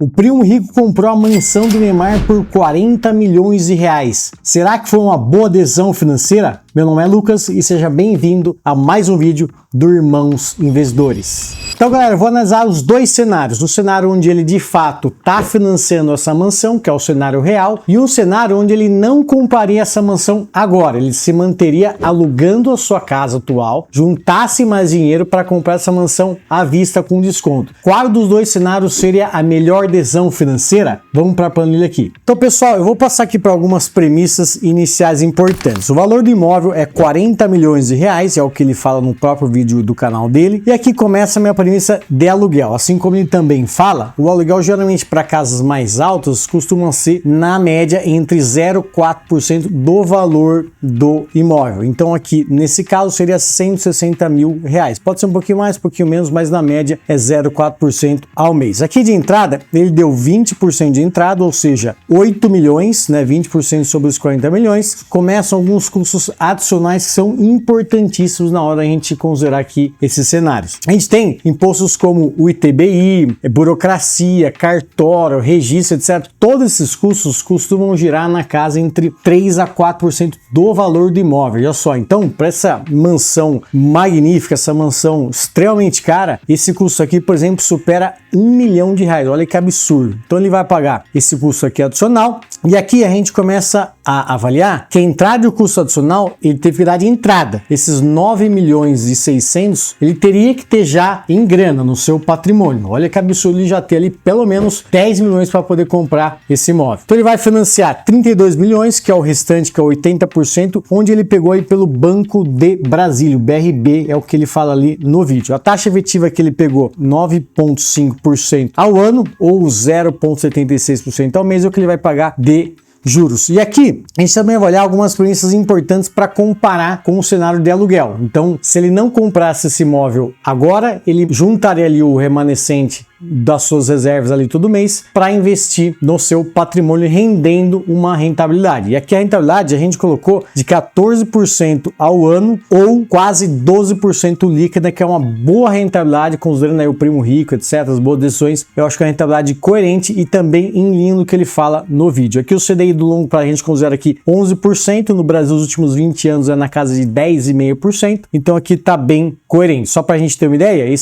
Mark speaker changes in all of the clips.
Speaker 1: O primo rico comprou a mansão do Neymar por 40 milhões de reais. Será que foi uma boa decisão financeira? Meu nome é Lucas e seja bem-vindo a mais um vídeo do Irmãos Investidores. Então, galera, eu vou analisar os dois cenários. O cenário onde ele de fato está financiando essa mansão, que é o cenário real, e um cenário onde ele não compraria essa mansão agora. Ele se manteria alugando a sua casa atual, juntasse mais dinheiro para comprar essa mansão à vista com desconto. Qual dos dois cenários seria a melhor decisão financeira? Vamos para a planilha aqui. Então, pessoal, eu vou passar aqui para algumas premissas iniciais importantes. O valor do imóvel é 40 milhões de reais, é o que ele fala no próprio vídeo do canal dele. E aqui começa a minha premissa de aluguel. Assim como ele também fala, o aluguel geralmente para casas mais altas costuma ser, na média, entre 0 e 4% do valor do imóvel. Então aqui, nesse caso, seria 160 mil reais. Pode ser um pouquinho mais, um pouquinho menos, mas na média é 0,4% ao mês. Aqui de entrada, ele deu 20% de entrada, ou seja, 8 milhões, né, 20% sobre os 40 milhões. Começam alguns custos adicionais que são importantíssimos na hora da gente considerar aqui esses cenários. A gente tem impostos como o ITBI, burocracia, cartório, registro, etc. Todos esses custos costumam girar na casa entre 3 a 4% do valor do imóvel. Olha só, então, para essa mansão magnífica, essa mansão extremamente cara, esse custo aqui, por exemplo, supera 1 milhão de reais. Olha que absurdo. Então ele vai pagar esse custo aqui adicional. E aqui a gente começa a avaliar que a entrada e o custo adicional, ele teve que dar de entrada. Esses 9 milhões e 600, ele teria que ter já em grana no seu patrimônio. Olha que absurdo ele já ter ali pelo menos 10 milhões para poder comprar esse imóvel. Então ele vai financiar 32 milhões, que é o restante, que é 80%, onde ele pegou aí pelo Banco de Brasília, o BRB, é o que ele fala ali no vídeo. A taxa efetiva que ele pegou, 9,5% ao ano, ou 0,76% ao mês, é o que ele vai pagar de juros. E aqui a gente também vai olhar algumas premissas importantes para comparar com o cenário de aluguel. Então, se ele não comprasse esse imóvel agora, ele juntaria ali o remanescente das suas reservas ali todo mês para investir no seu patrimônio, rendendo uma rentabilidade. E aqui a rentabilidade a gente colocou de 14% ao ano ou quase 12% líquida, que é uma boa rentabilidade, considerando aí o primo rico, etc, as boas decisões. Eu acho que é uma rentabilidade coerente e também em linha do que ele fala no vídeo. Aqui o CDI do longo prazo a gente considera aqui 11%, no Brasil os últimos 20 anos é na casa de 10,5%, então aqui tá bem coerente. Só para a gente ter uma ideia,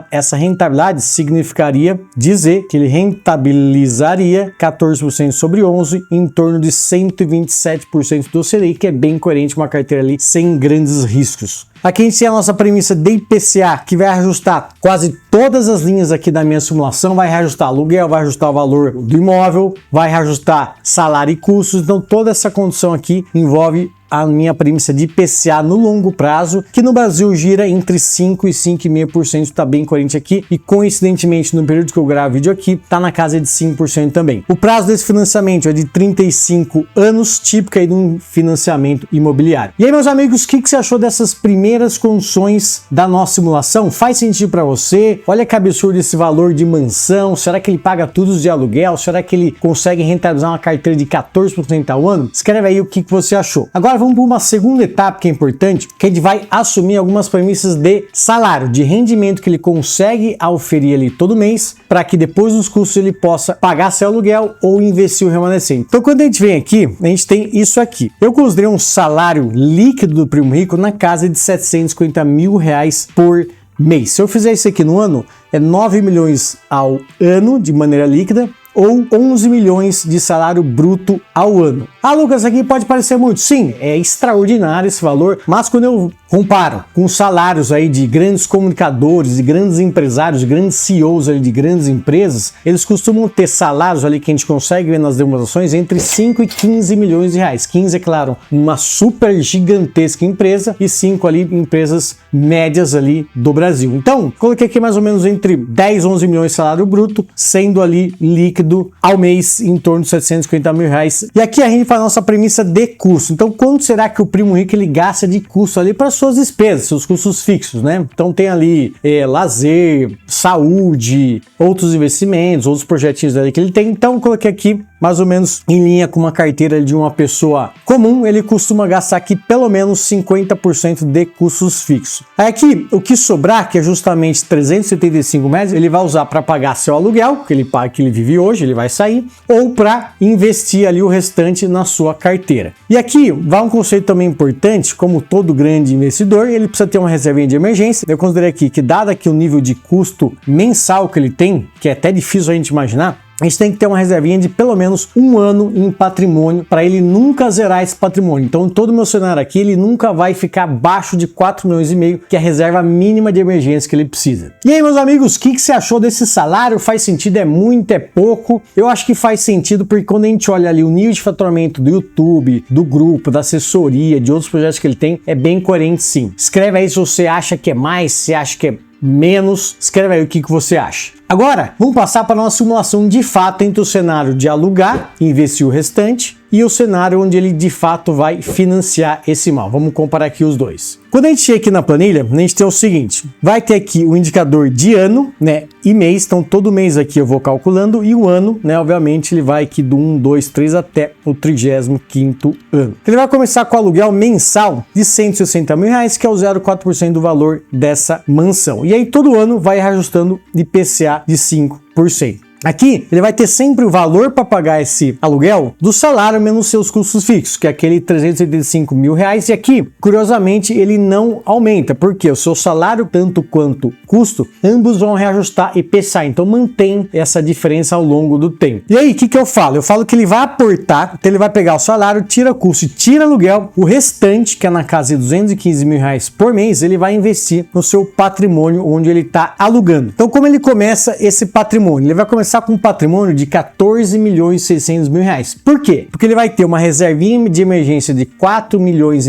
Speaker 1: essa rentabilidade significaria dizer que ele rentabilizaria 14% sobre 11, em torno de 127% do CDI, que é bem coerente, uma carteira ali sem grandes riscos. Aqui a gente tem a nossa premissa de IPCA, que vai ajustar quase todas as linhas aqui da minha simulação, vai reajustar aluguel, vai ajustar o valor do imóvel, vai reajustar salário e custos, então toda essa condição aqui envolve a minha premissa de IPCA no longo prazo, que no Brasil gira entre 5% e 5,5%, está bem coerente aqui, e coincidentemente no período que eu gravo o vídeo aqui, está na casa de 5% também. O prazo desse financiamento é de 35 anos, típico aí de um financiamento imobiliário. E aí, meus amigos, o que você achou dessas primeiras condições da nossa simulação? Faz sentido para você? Olha que absurdo esse valor de mansão, será que ele paga tudo de aluguel? Será que ele consegue rentabilizar uma carteira de 14% ao ano? Escreve aí o que você achou. Agora vamos para uma segunda etapa que é importante, que a gente vai assumir algumas premissas de salário, de rendimento que ele consegue auferir ali todo mês, para que depois dos custos ele possa pagar seu aluguel ou investir o remanescente. Então quando a gente vem aqui, a gente tem isso aqui. Eu considerei um salário líquido do primo rico na casa de 750 mil reais por mês. Se eu fizer isso aqui no ano, é 9 milhões ao ano de maneira líquida, ou 11 milhões de salário bruto ao ano. Ah, Lucas, aqui pode parecer muito. Sim, é extraordinário esse valor, mas quando eu comparo com salários aí de grandes comunicadores, de grandes empresários, de grandes CEOs ali de grandes empresas, eles costumam ter salários ali que a gente consegue ver nas demonstrações entre 5 e 15 milhões de reais. 15 é claro, uma super gigantesca empresa e 5 ali empresas médias ali do Brasil. Então, coloquei aqui mais ou menos entre 10 e 11 milhões de salário bruto, sendo ali líquido ao mês em torno de 750 mil reais. E aqui a gente faz a nossa premissa de custo. Então, quanto será que o primo rico ele gasta de custo ali para suas despesas, seus custos fixos, né? Então tem ali lazer, saúde, outros investimentos, outros projetinhos ali que ele tem. Então eu coloquei aqui mais ou menos em linha com uma carteira de uma pessoa comum, ele costuma gastar aqui pelo menos 50% de custos fixos. Aí aqui, o que sobrar, que é justamente R$375, ele vai usar para pagar seu aluguel, que ele paga, que ele vive hoje, ele vai sair, ou para investir ali o restante na sua carteira. E aqui vai um conceito também importante, como todo grande investidor, ele precisa ter uma reservinha de emergência. Eu considerei aqui que, dado aqui o nível de custo mensal que ele tem, que é até difícil a gente imaginar, a gente tem que ter uma reservinha de pelo menos 1 ano em patrimônio para ele nunca zerar esse patrimônio. Então, todo o meu cenário aqui, ele nunca vai ficar abaixo de 4,5 milhões, que é a reserva mínima de emergência que ele precisa. E aí, meus amigos, o que você achou desse salário? Faz sentido? É muito? É pouco? Eu acho que faz sentido porque quando a gente olha ali o nível de faturamento do YouTube, do grupo, da assessoria, de outros projetos que ele tem, é bem coerente sim. Escreve aí se você acha que é mais, se acha que é menos, escreve aí o que você acha. Agora, vamos passar para a nossa simulação de fato entre o cenário de alugar e investir o restante e o cenário onde ele de fato vai financiar esse imóvel. Vamos comparar aqui os dois. Quando a gente chega aqui na planilha, a gente tem o seguinte, vai ter aqui o indicador de ano, né, e mês, então todo mês aqui eu vou calculando, e o ano, né, obviamente ele vai aqui do 1, 2, 3 até o 35º ano. Ele vai começar com o aluguel mensal de R$160 mil, que é o 0,4% do valor dessa mansão. E aí todo ano vai reajustando de IPCA de 5%. Aqui, ele vai ter sempre o valor para pagar esse aluguel do salário menos seus custos fixos, que é aquele R$385 mil. E aqui, curiosamente, ele não aumenta, porque o seu salário, tanto quanto custo, ambos vão reajustar IPCA. Então, mantém essa diferença ao longo do tempo. E aí, o que eu falo? Eu falo que ele vai aportar, então ele vai pegar o salário, tira custo e tira aluguel. O restante, que é na casa de R$215 mil por mês, ele vai investir no seu patrimônio onde ele está alugando. Então, como ele começa esse patrimônio? Ele vai começar com um patrimônio de R$14.600 mil. Por quê? Porque ele vai ter uma reservinha de emergência de R$4,5 milhões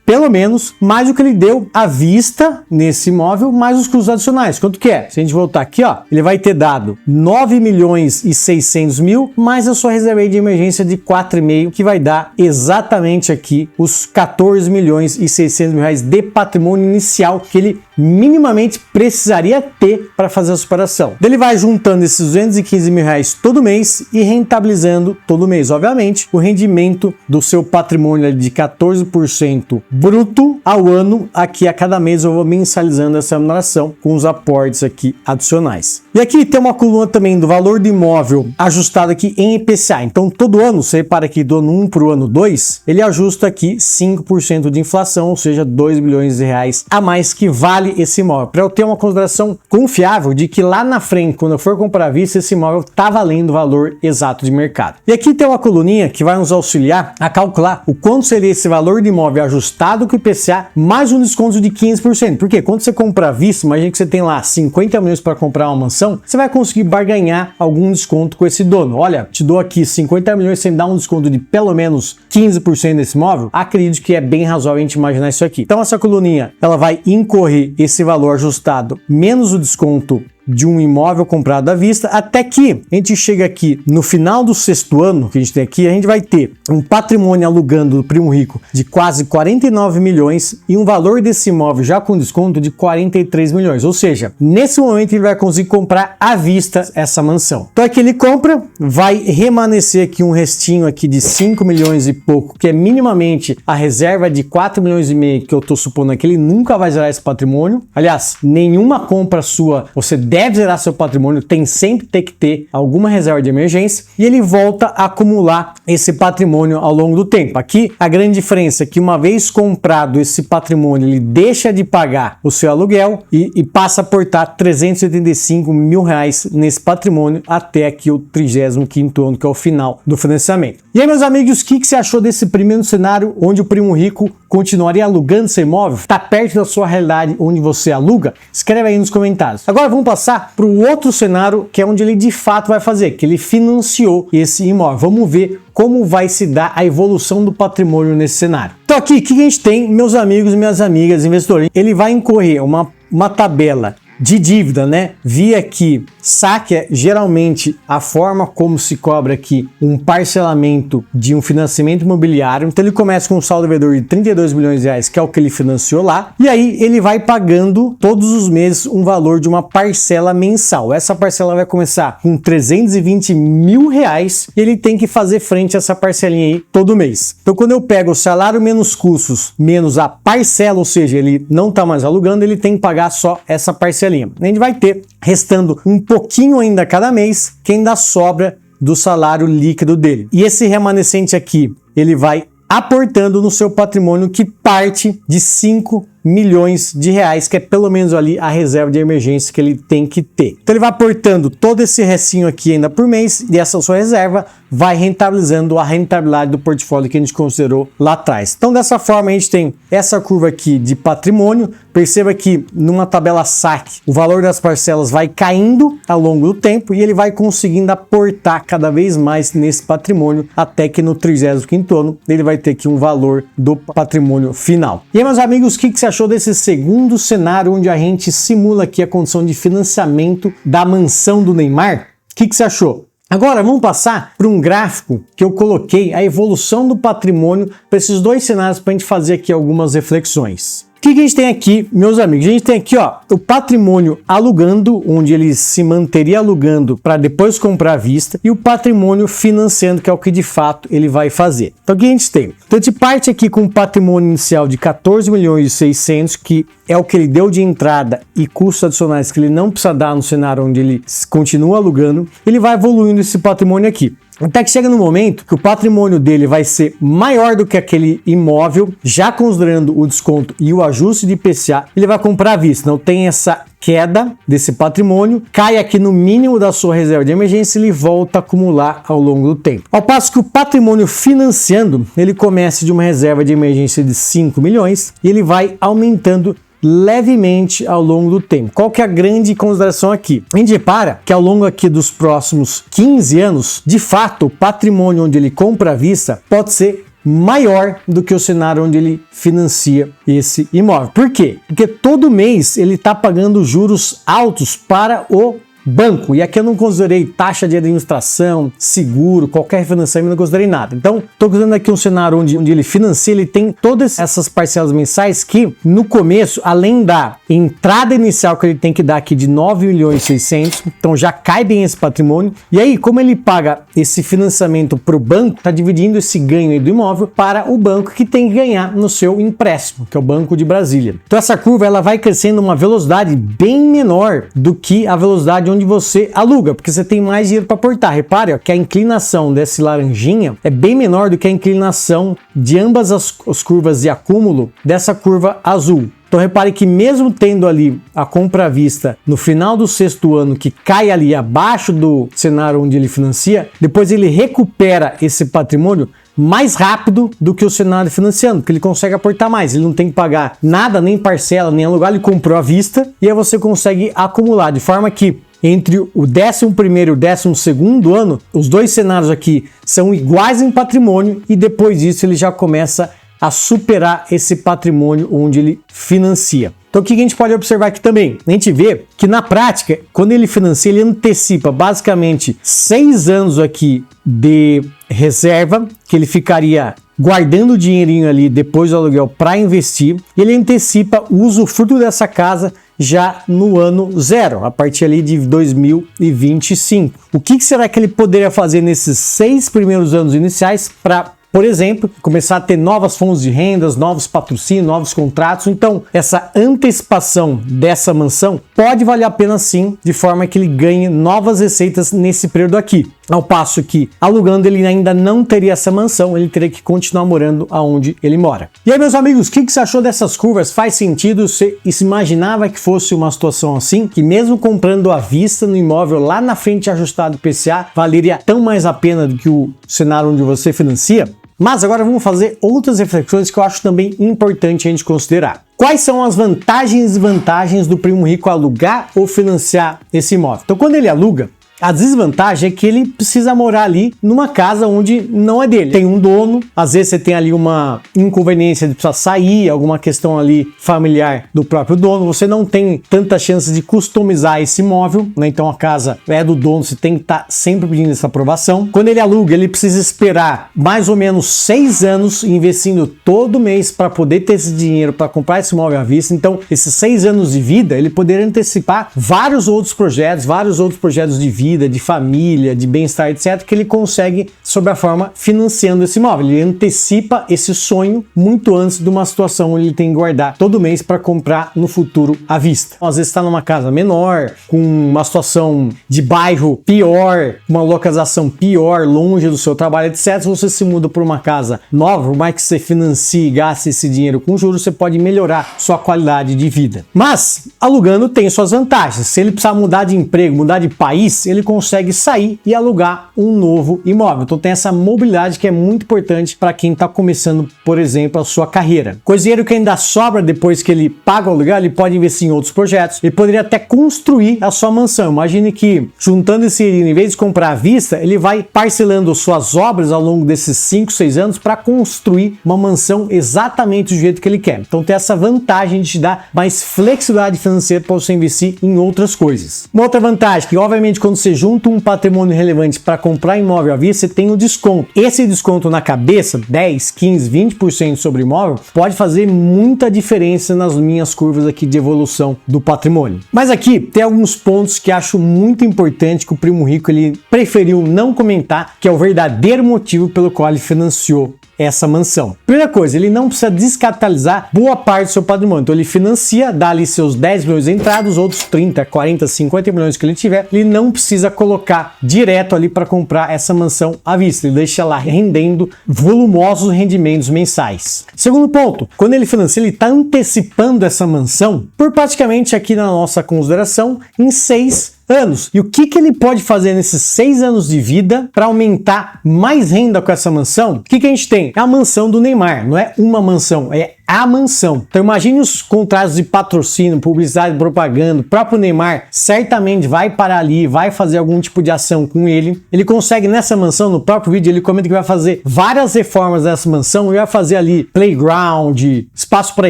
Speaker 1: pelo menos, mais o que ele deu à vista nesse imóvel, mais os custos adicionais. Quanto que é? Se a gente voltar aqui, ó, ele vai ter dado R$9.600.000 mais a sua reserva de emergência de 4,5, que vai dar exatamente aqui os R$14.600.000 de patrimônio inicial que ele minimamente precisaria ter para fazer a superação. Ele vai juntando esses R$215 mil todo mês e rentabilizando todo mês, obviamente, o rendimento do seu patrimônio de 14% bruto ao ano. Aqui a cada mês eu vou mensalizando essa remuneração com os aportes aqui adicionais. E aqui tem uma coluna também do valor do imóvel ajustado aqui em IPCA. Então todo ano, você repara aqui do ano 1 para o ano 2, ele ajusta aqui 5% de inflação, ou seja, R$2 milhões a mais que vale esse imóvel, para eu ter uma consideração confiável de que lá na frente, quando eu for comprar à vista, esse imóvel está valendo o valor exato de mercado. E aqui tem uma coluninha que vai nos auxiliar a calcular o quanto seria esse valor de imóvel ajustado com o IPCA, mais um desconto de 15%. Porque quando você compra à vista, imagina que você tem lá 50 milhões para comprar uma mansão, você vai conseguir barganhar algum desconto com esse dono. Olha, te dou aqui 50 milhões, você me dá um desconto de pelo menos 15% desse imóvel. Acredito que é bem razoável a gente imaginar isso aqui. Então essa coluninha, ela vai incorrer esse valor ajustado menos o desconto de um imóvel comprado à vista, até que a gente chega aqui no final do 6º ano que a gente tem aqui, a gente vai ter um patrimônio alugando do Primo Rico de quase 49 milhões e um valor desse imóvel já com desconto de 43 milhões, ou seja, nesse momento ele vai conseguir comprar à vista essa mansão. Então aqui ele compra, vai remanescer aqui um restinho aqui de 5 milhões e pouco, que é minimamente a reserva de 4 milhões e meio que eu tô supondo que ele nunca vai zerar esse patrimônio. Aliás, nenhuma compra sua, você deve zerar seu patrimônio, tem sempre que ter alguma reserva de emergência e ele volta a acumular esse patrimônio ao longo do tempo. Aqui a grande diferença é que uma vez comprado esse patrimônio, ele deixa de pagar o seu aluguel e passa a aportar R$385 mil nesse patrimônio até aqui o 35º ano, que é o final do financiamento. E aí, meus amigos, o que você achou desse primeiro cenário onde o Primo Rico continuaria alugando seu imóvel? Está perto da sua realidade onde você aluga? Escreve aí nos comentários. Agora vamos passar para o outro cenário, que é onde ele de fato vai fazer, que ele financiou esse imóvel. Vamos ver como vai se dar a evolução do patrimônio nesse cenário. Então aqui, o que a gente tem, meus amigos e minhas amigas investidores? Ele vai incorrer uma tabela de dívida, né? Via aqui, saque é geralmente a forma como se cobra aqui um parcelamento de um financiamento imobiliário. Então ele começa com um saldo devedor de 32 milhões de reais, que é o que ele financiou lá, e aí ele vai pagando todos os meses um valor de uma parcela mensal. Essa parcela vai começar com 320 mil reais e ele tem que fazer frente a essa parcelinha aí todo mês. Então quando eu pego o salário menos custos, menos a parcela, ou seja, ele não está mais alugando, ele tem que pagar só essa parcelinha. A gente vai ter, restando um pouquinho ainda cada mês, que ainda sobra do salário líquido dele. E esse remanescente aqui, ele vai aportando no seu patrimônio, que parte de 5 milhões de reais, que é pelo menos ali a reserva de emergência que ele tem que ter. Então ele vai aportando todo esse restinho aqui ainda por mês, e essa sua reserva vai rentabilizando a rentabilidade do portfólio que a gente considerou lá atrás. Então dessa forma a gente tem essa curva aqui de patrimônio. Perceba que numa tabela saque o valor das parcelas vai caindo ao longo do tempo e ele vai conseguindo aportar cada vez mais nesse patrimônio, até que no 35º ano ele vai ter aqui um valor do patrimônio final. E aí, meus amigos, o que você achou desse segundo cenário onde a gente simula aqui a condição de financiamento da mansão do Neymar? O que você achou? Agora vamos passar para um gráfico que eu coloquei a evolução do patrimônio para esses dois cenários, para a gente fazer aqui algumas reflexões. O que a gente tem aqui, meus amigos? A gente tem aqui, ó, o patrimônio alugando, onde ele se manteria alugando para depois comprar à vista, e o patrimônio financiando, que é o que de fato ele vai fazer. Então o que a gente tem? Então a gente parte aqui com um patrimônio inicial de 14 milhões e 600, que é o que ele deu de entrada e custos adicionais que ele não precisa dar no cenário onde ele continua alugando. Ele vai evoluindo esse patrimônio aqui. Até que chega no momento que o patrimônio dele vai ser maior do que aquele imóvel, já considerando o desconto e o ajuste de IPCA, ele vai comprar à vista. Não tem essa queda desse patrimônio, cai aqui no mínimo da sua reserva de emergência e ele volta a acumular ao longo do tempo. Ao passo que o patrimônio financiando, ele começa de uma reserva de emergência de 5 milhões e ele vai aumentando levemente ao longo do tempo. Qual que é a grande consideração aqui? A gente repara que ao longo aqui dos próximos 15 anos, de fato, o patrimônio onde ele compra à vista pode ser maior do que o cenário onde ele financia esse imóvel. Por quê? Porque todo mês ele está pagando juros altos para o banco, e aqui eu não considerei taxa de administração, seguro, qualquer financiamento, não considerei nada. Então, estou considerando aqui um cenário onde ele financia, ele tem todas essas parcelas mensais que, no começo, além da entrada inicial que ele tem que dar aqui de 9 milhões e 600, então já cai bem esse patrimônio, e aí, como ele paga esse financiamento para o banco, está dividindo esse ganho aí do imóvel para o banco que tem que ganhar no seu empréstimo, que é o Banco de Brasília. Então, essa curva ela vai crescendo uma velocidade bem menor do que a velocidade onde você aluga, porque você tem mais dinheiro para aportar. Repare, ó, que a inclinação desse laranjinha é bem menor do que a inclinação de ambas as curvas de acúmulo dessa curva azul. Então repare que mesmo tendo ali a compra à vista no final do 6º ano, que cai ali abaixo do cenário onde ele financia, depois ele recupera esse patrimônio mais rápido do que o cenário financiando, porque ele consegue aportar mais, ele não tem que pagar nada, nem parcela, nem alugar, ele comprou à vista, e aí você consegue acumular, de forma que entre o 11º e o 12º ano, os dois cenários aqui são iguais em patrimônio, e depois disso ele já começa a superar esse patrimônio onde ele financia. Então o que a gente pode observar aqui também? A gente vê que na prática, quando ele financia, ele antecipa basicamente 6 anos aqui de reserva, que ele ficaria guardando o dinheirinho ali depois do aluguel para investir, e ele antecipa o usufruto dessa casa já no ano 0, a partir ali de 2025. O que será que ele poderia fazer nesses 6 primeiros anos iniciais para, por exemplo, começar a ter novas fontes de rendas, novos patrocínios, novos contratos? Então, essa antecipação dessa mansão pode valer a pena sim, de forma que ele ganhe novas receitas nesse período aqui. Ao passo que, alugando, ele ainda não teria essa mansão, ele teria que continuar morando aonde ele mora. E aí, meus amigos, o que você achou dessas curvas? Faz sentido? Você se imaginava que fosse uma situação assim? Que mesmo comprando à vista no imóvel lá na frente ajustado IPCA, valeria tão mais a pena do que o cenário onde você financia? Mas agora vamos fazer outras reflexões que eu acho também importante a gente considerar. Quais são as vantagens e desvantagens do primo rico alugar ou financiar esse imóvel? Então, quando ele aluga, A desvantagem é que ele precisa morar ali numa casa onde não é dele. Tem um dono, às vezes você tem ali uma inconveniência de precisar sair, alguma questão ali familiar do próprio dono, você não tem tanta chance de customizar esse imóvel, né? Então a casa é do dono, você tem que estar sempre pedindo essa aprovação. Quando ele aluga, ele precisa esperar mais ou menos 6 anos, investindo todo mês para poder ter esse dinheiro para comprar esse imóvel à vista. Então, esses 6 anos de vida, ele poderia antecipar vários outros projetos de vida, de família, de bem-estar, etc., que ele consegue sob a forma financiando esse imóvel. Ele antecipa esse sonho muito antes de uma situação onde ele tem que guardar todo mês para comprar no futuro à vista. Às vezes está numa casa menor, com uma situação de bairro pior, uma localização pior, longe do seu trabalho, etc. Se você se muda para uma casa nova, por mais que você financie e gaste esse dinheiro com juros, você pode melhorar sua qualidade de vida. Mas alugando tem suas vantagens. Se ele precisar mudar de emprego, mudar de país, ele consegue sair e alugar um novo imóvel. Então tem essa mobilidade que é muito importante para quem está começando, por exemplo, a sua carreira. Com o dinheiro que ainda sobra depois que ele paga o aluguel, ele pode investir em outros projetos. Ele poderia até construir a sua mansão. Imagine que juntando esse dinheiro, em vez de comprar à vista, ele vai parcelando suas obras ao longo desses 5, 6 anos para construir uma mansão exatamente do jeito que ele quer. Então tem essa vantagem de te dar mais flexibilidade financeira para você investir em outras coisas. Uma outra vantagem que, obviamente, quando você junta um patrimônio relevante para comprar imóvel à vista, você tem o desconto. Esse desconto na cabeça, 10, 15, 20% sobre imóvel, pode fazer muita diferença nas minhas curvas aqui de evolução do patrimônio. Mas aqui tem alguns pontos que acho muito importante que o Primo Rico ele preferiu não comentar, que é o verdadeiro motivo pelo qual ele financiou essa mansão. Primeira coisa, ele não precisa descapitalizar boa parte do seu patrimônio. Então ele financia, dá ali seus 10 milhões de entrada, os outros 30, 40, 50 milhões que ele tiver, ele não precisa colocar direto ali para comprar essa mansão à vista. Ele deixa lá rendendo volumosos rendimentos mensais. Segundo ponto, quando ele financia, ele está antecipando essa mansão por praticamente aqui na nossa consideração em 6 anos. E o que ele pode fazer nesses 6 anos de vida para aumentar mais renda com essa mansão? O que a gente tem? É a mansão do Neymar, não é uma mansão, é a mansão. Então imagine os contratos de patrocínio, publicidade, propaganda. O próprio Neymar certamente vai parar ali, vai fazer algum tipo de ação com ele. Ele consegue nessa mansão, no próprio vídeo, ele comenta que vai fazer várias reformas dessa mansão. Ele vai fazer ali playground, espaço para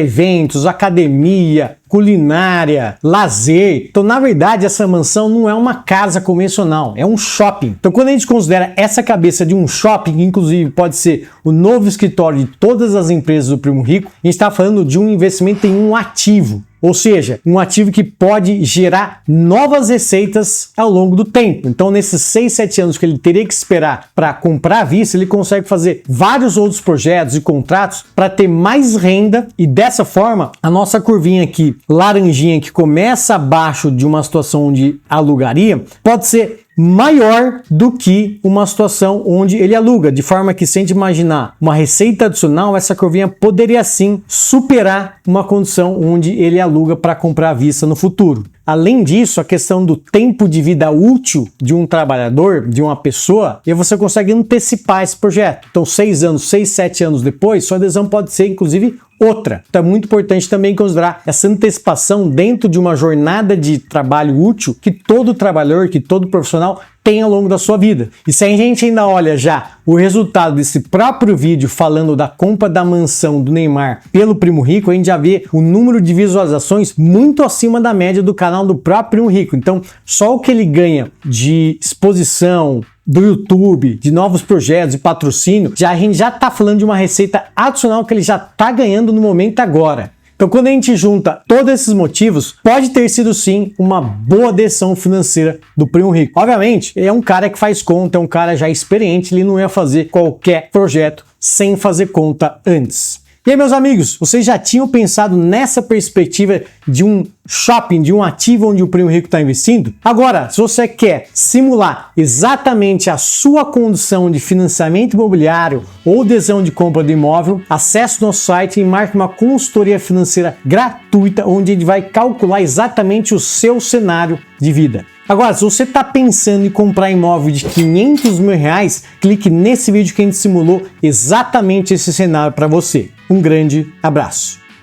Speaker 1: eventos, academia, culinária, lazer. Então, na verdade, essa mansão não é uma casa convencional, é um shopping. Então, quando a gente considera essa cabeça de um shopping, que inclusive pode ser o novo escritório de todas as empresas do Primo Rico, a gente está falando de um investimento em um ativo. Ou seja, um ativo que pode gerar novas receitas ao longo do tempo. Então, nesses 6, 7 anos que ele teria que esperar para comprar à vista, ele consegue fazer vários outros projetos e contratos para ter mais renda e dessa forma, a nossa curvinha aqui, laranjinha, que começa abaixo de uma situação onde alugaria, pode ser maior do que uma situação onde ele aluga, de forma que, se a gente imaginar uma receita adicional, essa curvinha poderia sim superar uma condição onde ele aluga para comprar à vista no futuro. Além disso, a questão do tempo de vida útil de um trabalhador, de uma pessoa, e você consegue antecipar esse projeto. Então, 6 anos, 6, 7 anos depois, sua adesão pode ser, inclusive, outra. Então é muito importante também considerar essa antecipação dentro de uma jornada de trabalho útil que todo trabalhador, que todo profissional tem ao longo da sua vida. E se a gente ainda olha já o resultado desse próprio vídeo falando da compra da mansão do Neymar pelo Primo Rico, a gente já vê o número de visualizações muito acima da média do canal do próprio Primo Rico. Então, só o que ele ganha de exposição do YouTube, de novos projetos, de patrocínio, a gente já está falando de uma receita adicional que ele já está ganhando no momento agora. Então, quando a gente junta todos esses motivos, pode ter sido sim uma boa decisão financeira do Primo Rico. Obviamente, ele é um cara que faz conta, é um cara já experiente, ele não ia fazer qualquer projeto sem fazer conta antes. E aí, meus amigos, vocês já tinham pensado nessa perspectiva de um shopping, de um ativo onde o Primo Rico está investindo? Agora, se você quer simular exatamente a sua condição de financiamento imobiliário ou decisão de compra de imóvel, acesse o nosso site e marque uma consultoria financeira gratuita, onde a gente vai calcular exatamente o seu cenário de vida. Agora, se você está pensando em comprar imóvel de R$500 mil, clique nesse vídeo que a gente simulou exatamente esse cenário para você. Um grande abraço!